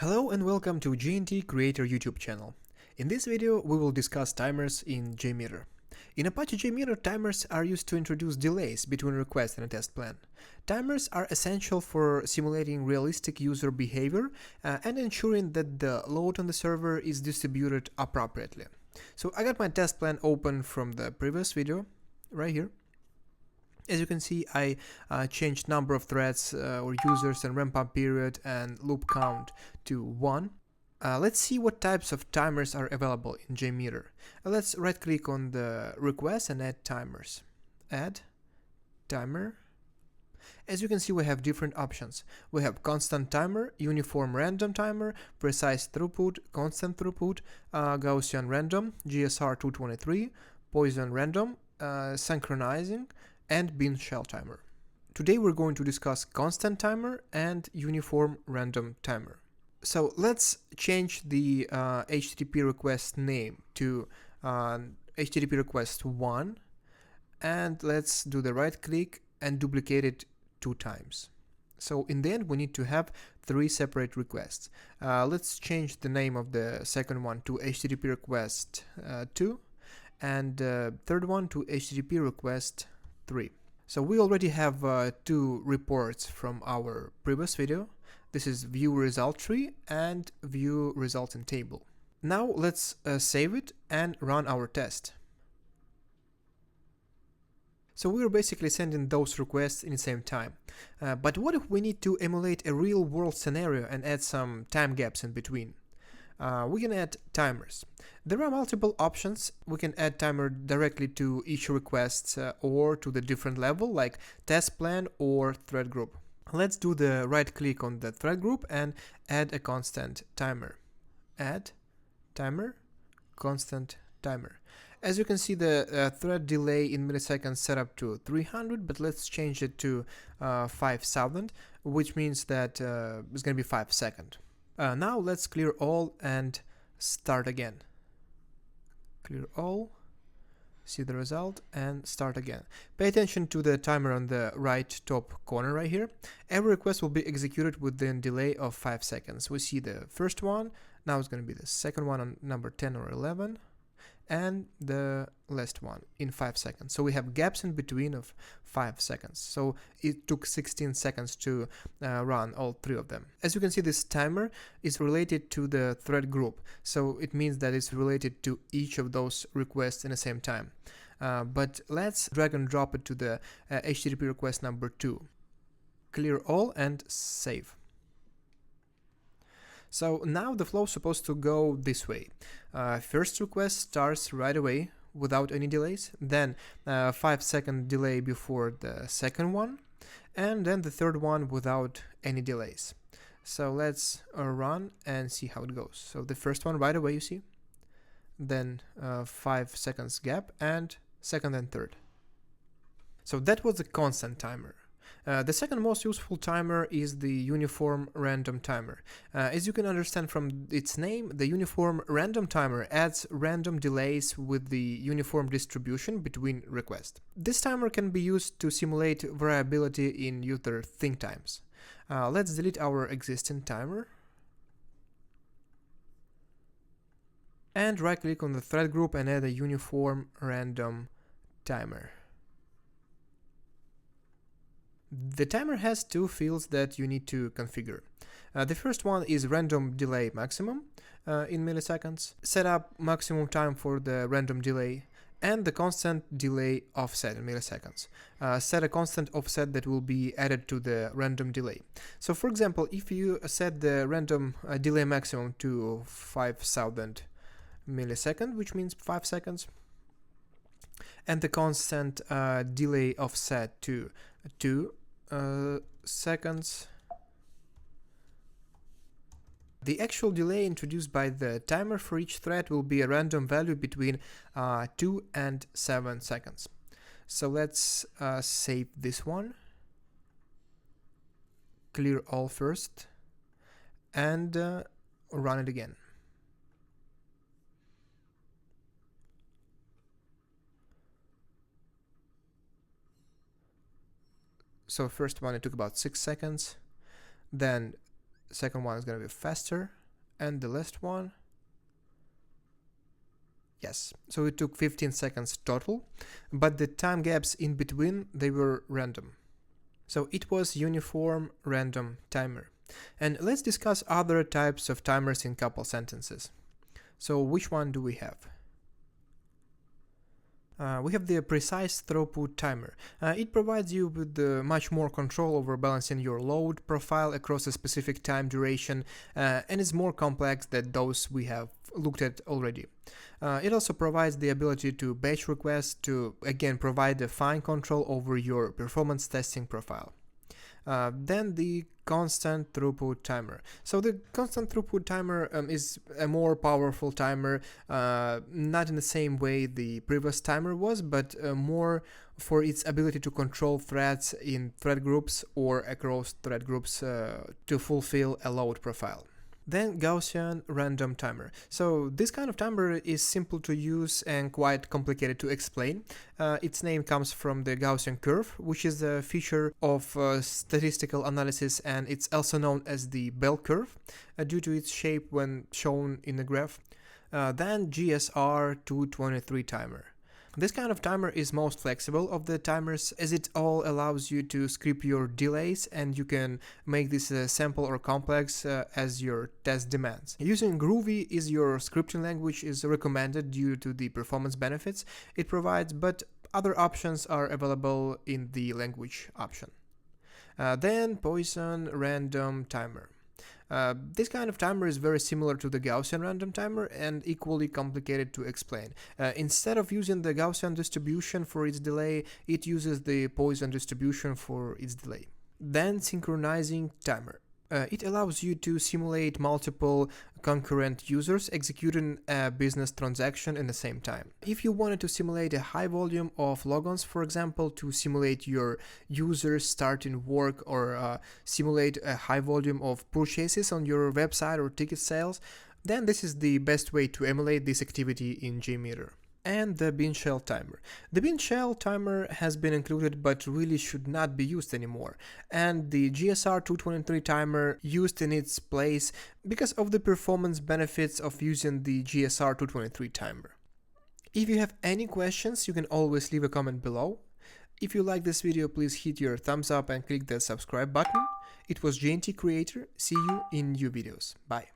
Hello and welcome to GNT Creator YouTube channel. In this video we will discuss timers in JMeter. In Apache JMeter, timers are used to introduce delays between requests and a test plan. Timers are essential for simulating realistic user behavior and ensuring that the load on the server is distributed appropriately. So I got my test plan open from the previous video right here. As you can see, I changed number of threads or users and ramp up period and loop count to 1. Let's see what types of timers are available in JMeter. Let's right click on the request and add timers. Add timer. As you can see, we have different options. We have constant timer, uniform random timer, precise throughput, constant throughput, Gaussian random, GSR 223, Poisson random, synchronizing, and bin shell timer. Today we're going to discuss constant timer and uniform random timer. So let's change the HTTP request name to HTTP request 1, and let's do the right click and duplicate it 2 times. So in the end we need to have 3 separate requests. Let's change the name of the second one to HTTP request 2 and third one to HTTP request 3. So we already have 2 reports from our previous video. This is view result tree and view result in table. Now let's save it and run our test. So we're basically sending those requests in the same time. But what if we need to emulate a real world scenario and add some time gaps in between? We can add timers. There are multiple options. We can add timer directly to each request or to the different level like test plan or thread group. Let's do the right click on the thread group and add a constant timer. Add timer, constant timer. As you can see, the thread delay in milliseconds set up to 300, but let's change it to 5000, which means that it's going to be 5 seconds. Now let's clear all and start again. Clear all, see the result, and start again. Pay attention to the timer on the right top corner right here. Every request will be executed within a delay of 5 seconds. We see the first one, now it's going to be the second one on number 10 or 11, and the last one in 5 seconds. So we have gaps in between of 5 seconds. So it took 16 seconds to run all 3 of them. As you can see, this timer is related to the thread group. So it means that it's related to each of those requests in the same time. But let's drag and drop it to the HTTP request number 2. Clear all and save. So now the flow is supposed to go this way. First request starts right away without any delays, then 5-second delay before the second one, and then the third one without any delays. So let's run and see how it goes. So the first one right away, you see, then 5 seconds gap, and second and third. So that was the constant timer. The second most useful timer is the uniform random timer. As you can understand from its name, the uniform random timer adds random delays with the uniform distribution between requests. This timer can be used to simulate variability in user think times. Let's delete our existing timer and right click on the thread group and add a uniform random timer. The timer has 2 fields that you need to configure. The first one is random delay maximum in milliseconds, set up maximum time for the random delay, and the constant delay offset in milliseconds. Set a constant offset that will be added to the random delay. So for example, if you set the random delay maximum to 5000 milliseconds, which means 5 seconds, and the constant delay offset to 2 seconds, the actual delay introduced by the timer for each thread will be a random value between 2 and 7 seconds. So let's save this one, clear all first, and run it again. So first one, it took about 6 seconds, then second one is going to be faster, and the last one, yes, so it took 15 seconds total, but the time gaps in between, they were random. So it was uniform random timer. And let's discuss other types of timers in couple sentences. So which one do we have? We have the precise throughput timer. It provides you with much more control over balancing your load profile across a specific time duration, and is more complex than those we have looked at already. It also provides the ability to batch requests to, again, provide a fine control over your performance testing profile. Then the constant throughput timer. So the constant throughput timer is a more powerful timer, not in the same way the previous timer was, but more for its ability to control threads in thread groups or across thread groups to fulfill a load profile. Then Gaussian random timer. So this kind of timer is simple to use and quite complicated to explain. Its name comes from the Gaussian curve, which is a feature of statistical analysis, and it's also known as the bell curve due to its shape when shown in a graph. Then GSR 223 timer. This kind of timer is most flexible of the timers, as it all allows you to script your delays, and you can make this simple or complex as your test demands. Using Groovy is your scripting language is recommended due to the performance benefits it provides, but other options are available in the language option. Then Poisson random timer. This kind of timer is very similar to the Gaussian random timer and equally complicated to explain. Instead of using the Gaussian distribution for its delay, it uses the Poisson distribution for its delay. Then synchronizing timer. It allows you to simulate multiple concurrent users executing a business transaction in the same time. If you wanted to simulate a high volume of logons, for example, to simulate your users starting work, or simulate a high volume of purchases on your website or ticket sales, then this is the best way to emulate this activity in JMeter. And the bean shell timer. The bean shell timer has been included but really should not be used anymore, and the GSR 223 timer used in its place because of the performance benefits of using the GSR 223 timer. If you have any questions, you can always leave a comment below. If you like this video, please hit your thumbs up and click the subscribe button. It was JNT Creator. See you in new videos. Bye.